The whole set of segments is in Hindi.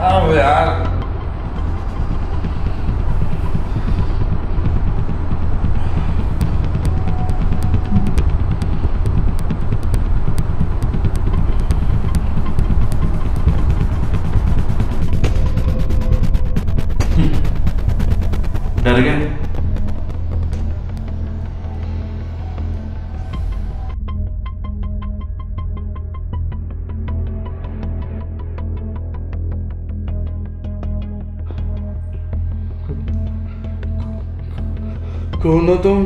अब यार डर गए? कौन हो तुम?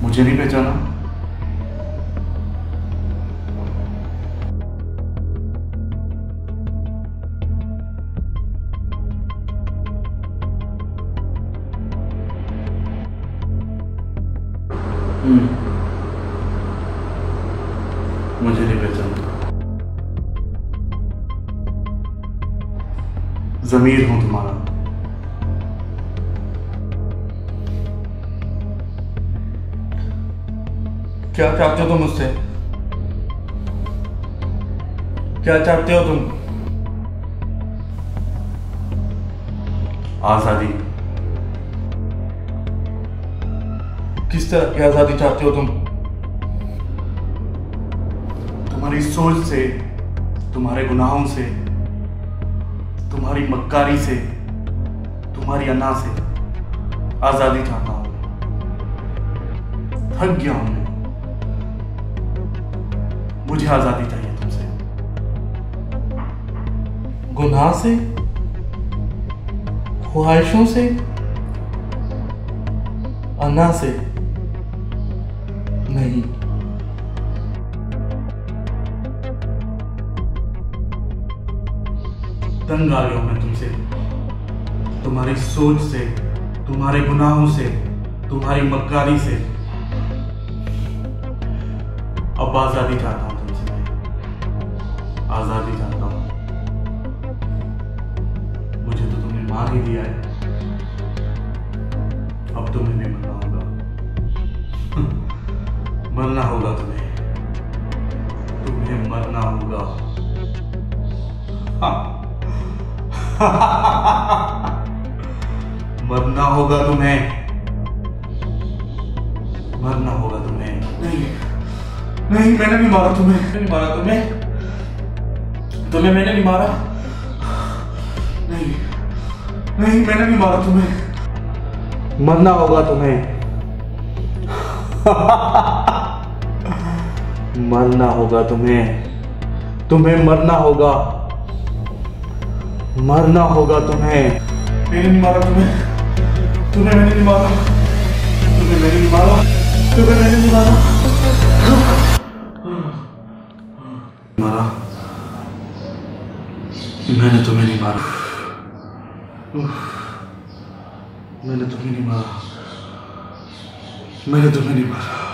मुझे नहीं पहचाना? मुझे नहीं पहचाना। ज़मीर हूं तुम्हारा। क्या चाहते हो तुम मुझसे? क्या चाहते हो तुम? आजादी। किस तरह की आजादी चाहते हो तुम? तुम्हारी सोच से, तुम्हारे गुनाहों से, तुम्हारी मक्कारी से, तुम्हारी अना से आजादी चाहता हूं। थक गया हूं मैं। मुझे आजादी चाहिए तुमसे। गुनाह से, ख्वाहिशों से, अना से नहीं। तंग आ गया हूं मैं तुमसे, तुम्हारी सोच से, तुम्हारे गुनाहों से, तुम्हारी मक्कारी से। अब आजादी चाहता हूं तुमसे मैं। आजादी चाहता हूं। मुझे तो तुमने मार ही दिया है, अब तुम्हें भी मरना होगा। मरना होगा तुम्हें मरना होगा। मरना होगा तुम्हें, मरना होगा तुम्हें। नहीं नहीं, मैंने नहीं मारा तुम्हें, मैंने नहीं मारा तुम्हें मैंने नहीं मारा। नहीं नहीं, मैंने नहीं मारा तुम्हें। मरना होगा तुम्हें। मरना होगा तुम्हें मरना होगा। मरना होगा तुम्हें। मैंने नहीं मारा तुम्हें मैंने नहीं मारा। तुम्हें मैंने नहीं मारा। तुम्हें मैंने नहीं मारा। मारा। मैंने तुम्हें नहीं मारा। मैंने तुम्हें नहीं मारा। मैंने तुम्हें नहीं मारा।